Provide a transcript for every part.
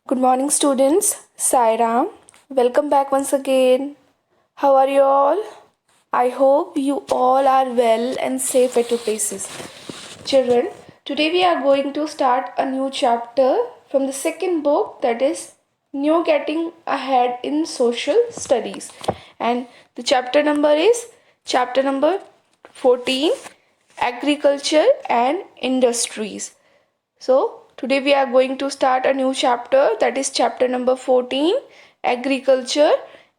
Good morning, students. Saira. Welcome back once again. How are you all? I hope you all are well and safe at your places. Children, today we are going to start a new chapter from the second book, that is New Getting Ahead in Social Studies. And the chapter number is chapter number 14, Agriculture and Industries. So, today we are going to start a new chapter, that is chapter number 14, Agriculture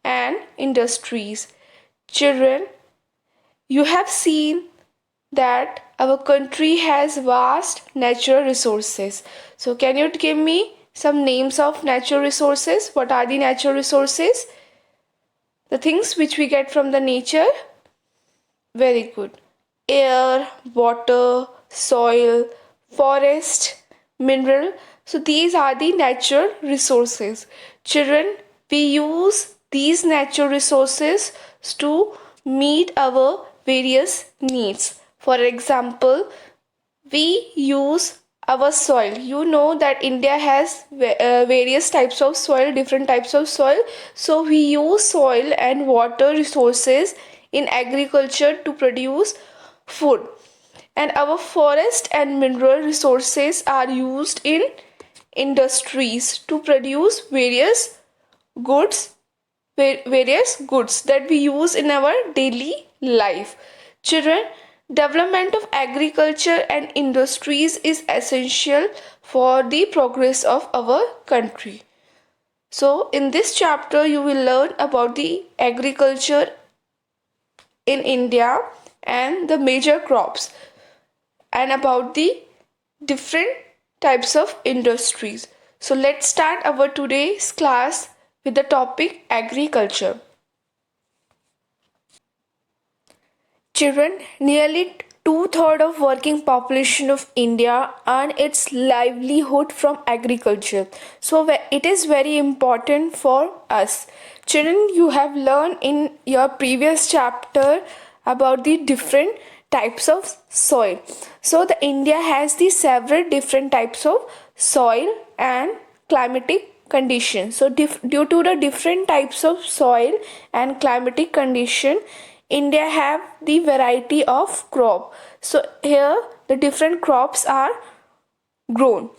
and Industries. Children, you have seen that our country has vast natural resources. So, can you give me some names of natural resources? What are the natural resources? The things which we get from the nature? Very good. Air, water, soil, forest, mineral. So these are the natural resources. Children, we use these natural resources to meet our various needs. For example, we use our soil. You know that India has various types of soil, different types of soil. So we use soil and water resources in agriculture to produce food. And our forest and mineral resources are used in industries to produce goods various goods that we use in our daily life. Children, development of agriculture and industries is essential for the progress of our country. So, in this chapter, you will learn about the agriculture in India and the major crops, and about the different types of industries. So, let's start our today's class with the topic agriculture. Children, nearly two-thirds of working population of India earn its livelihood from agriculture. So it is very important for us. Children, you have learned in your previous chapter about the different types of soil. So the India has the several different types of soil and climatic conditions. So due to the different types of soil and climatic condition, India have the variety of crop. So here the different crops are grown.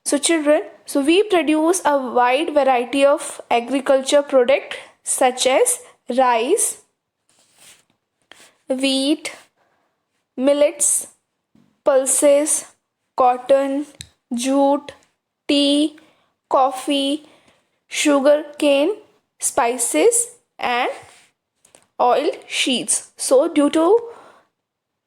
So children, so we produce a wide variety of agriculture product such as rice, wheat, millets, pulses, cotton, jute, tea, coffee, sugar cane, spices, and oil sheets. So due to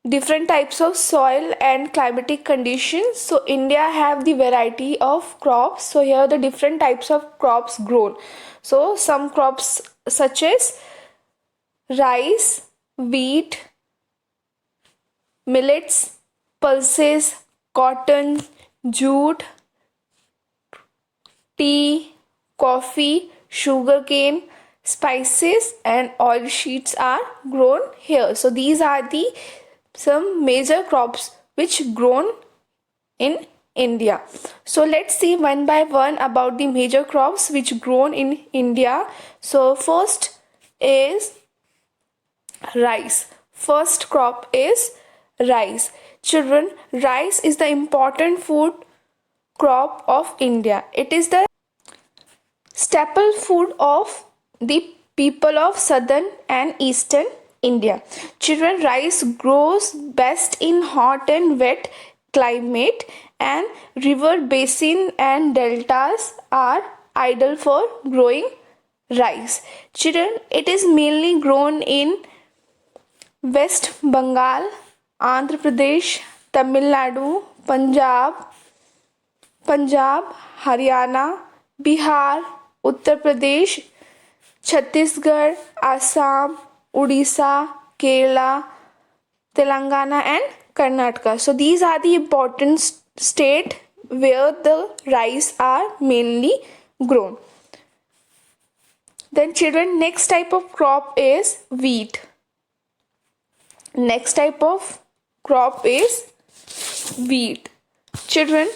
different types of soil and climatic conditions, so India have the variety of crops. So here the different types of crops grown. So some crops such as rice, wheat, millets, pulses, cotton, jute, tea, coffee, sugarcane, spices, and oil sheets are grown here. So these are the some major crops which grown in India. So let's see one by one about the major crops which grown in India. So first is rice. First crop is rice. Children, rice is the important food crop of India. It is the staple food of the people of southern and eastern India. Children, rice grows best in hot and wet climate, and river basin and deltas are ideal for growing rice. Children, it is mainly grown in West Bengal, Andhra Pradesh, Tamil Nadu, Punjab, Haryana, Bihar, Uttar Pradesh, Chhattisgarh, Assam, Odisha, Kerala, Telangana, and Karnataka. So these are the important states where the rice are mainly grown. Then children, next type of crop is wheat. Next type of crop is wheat. Children,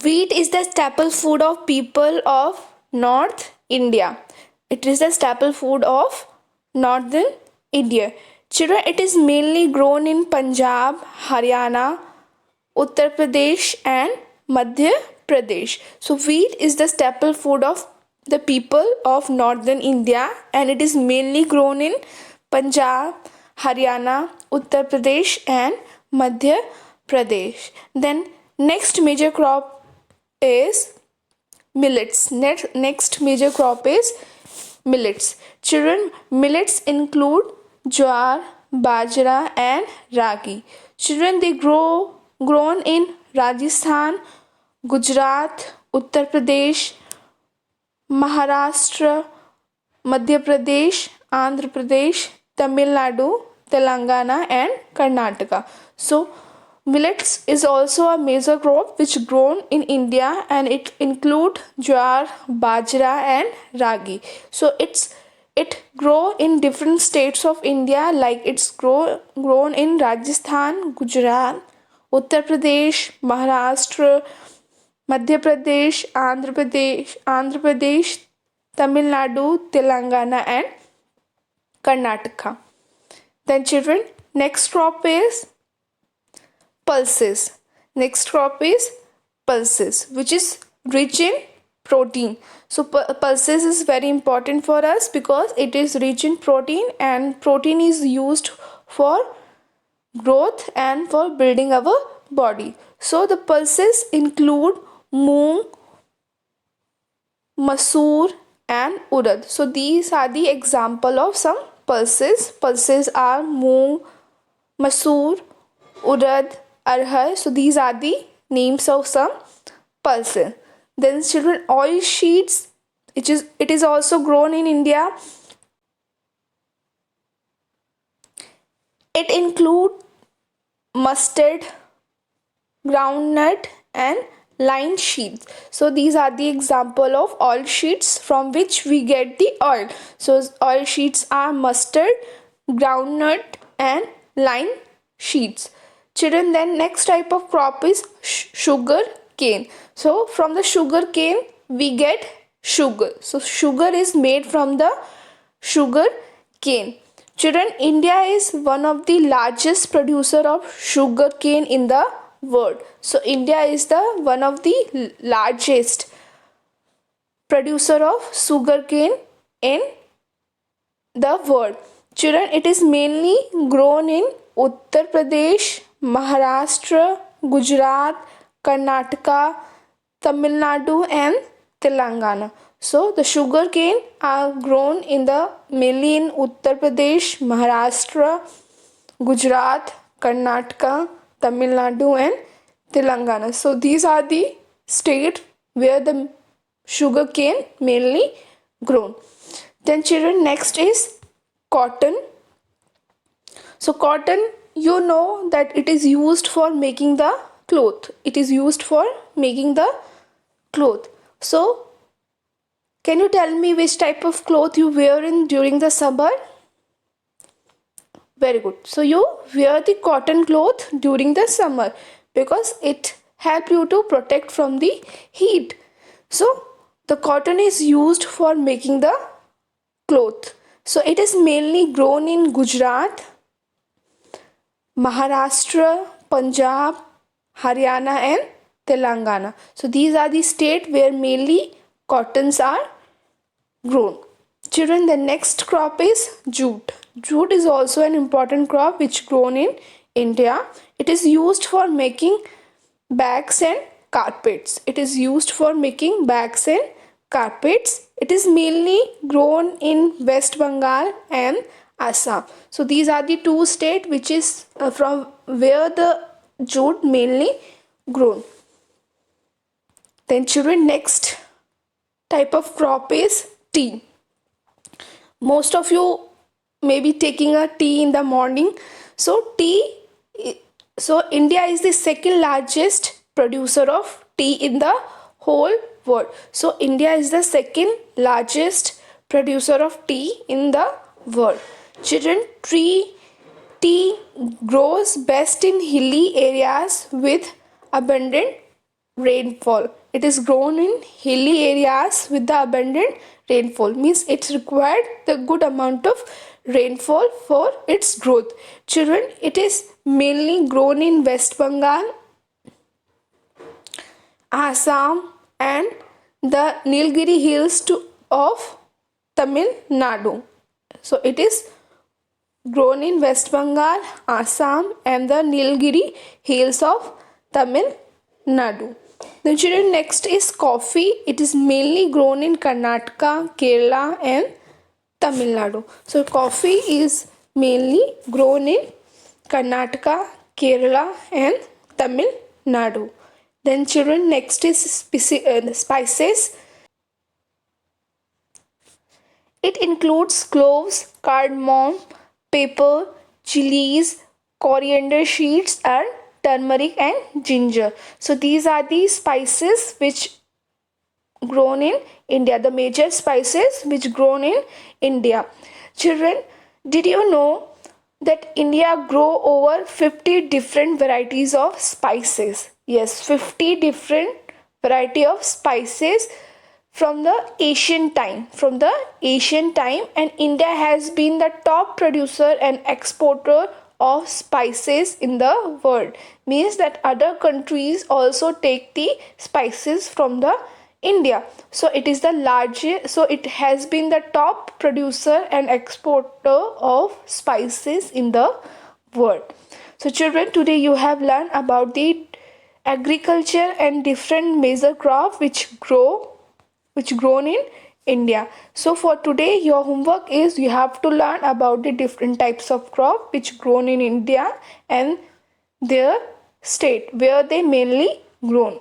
wheat is the staple food of people of North India. It is the staple food of Northern India. Children, it is mainly grown in Punjab, Haryana, Uttar Pradesh and Madhya Pradesh. So wheat is the staple food of the people of northern India and it is mainly grown in Punjab, Haryana, Uttar Pradesh and Madhya Pradesh. Then next major crop is millets. Next major crop is millets. Children, millets include jowar, bajra and ragi. Children, they grown in Rajasthan, Gujarat, Uttar Pradesh, Maharashtra, Madhya Pradesh, Andhra Pradesh, Tamil Nadu, Telangana and Karnataka. So millets is also a major crop which grown in India and it include jowar, bajra and ragi. So it grow in different states of India, like it's grown in Rajasthan, Gujarat, Uttar Pradesh, Maharashtra, Madhya Pradesh, Andhra Pradesh, Tamil Nadu, Telangana and Karnataka. Then children, next crop is pulses. Next crop is pulses, which is rich in protein. So pulses is very important for us because it is rich in protein and protein is used for growth and for building our body. So the pulses include moong, masoor and urad. So these are the example of some pulses. Pulses are moong, masoor, urad, arhar. So these are the names of some pulses. Then children, oil sheets, it is also grown in India. It include mustard, groundnut and line sheets. So these are the example of oil sheets from which we get the oil. So oil sheets are mustard, groundnut and line sheets. Children, then next type of crop is sugar cane. So from the sugar cane we get sugar. So sugar is made from the sugar cane. Children, India is one of the largest producer of sugar cane in the world. So India is the one of the largest producer of sugar cane in the world. Children, it is mainly grown in Uttar Pradesh, Maharashtra, Gujarat, Karnataka, Tamil Nadu and Telangana. So the sugar cane are grown mainly in Uttar Pradesh, Maharashtra, Gujarat, Karnataka, Tamil Nadu and Telangana. So these are the states where the sugar cane mainly grown. Then children, next is cotton. So cotton, you know that it is used for making the cloth. It is used for making the cloth. So can you tell me which type of cloth you wear during the summer? Very good. So you wear the cotton cloth during the summer because it helps you to protect from the heat. So the cotton is used for making the cloth. So it is mainly grown in Gujarat, Maharashtra, Punjab, Haryana and Telangana. So these are the states where mainly cottons are grown. Children, the next crop is jute. Jute is also an important crop which grown in India. It is used for making bags and carpets. It is used for making bags and carpets. It is mainly grown in West Bengal and Assam. So these are the two states which is from where the jute mainly grown. Then children, next type of crop is tea. Most of you may be taking a tea in the morning. So India is the second largest producer of tea in the whole world. So India is the second largest producer of tea in the world. Children, tea grows best in hilly areas with abundant rainfall. It is grown in hilly areas with the abundant rainfall. Means it's required the good amount of rainfall for its growth. Children, it is mainly grown in West Bengal, Assam, and the Nilgiri hills of Tamil Nadu. So it is grown in West Bengal, Assam, and the Nilgiri hills of Tamil Nadu. The children, next is coffee. It is mainly grown in Karnataka, Kerala, and Tamil Nadu. So coffee is mainly grown in Karnataka, Kerala, and Tamil Nadu. Then children, next is spices. It includes cloves, cardamom, pepper, chilies, coriander seeds, and turmeric and ginger. So these are the spices which grown in India, the major spices which grown in India. Children, did you know that India grow over 50 different varieties of spices? Yes, 50 different variety of spices from the ancient time, and India has been the top producer and exporter of spices in the world. Means that other countries also take the spices from the India. So it is the largest, so it has been the top producer and exporter of spices in the world. So children, today you have learned about the agriculture and different major crop which grown in India. So for today your homework is you have to learn about the different types of crop which grown in India and their state where they mainly grown.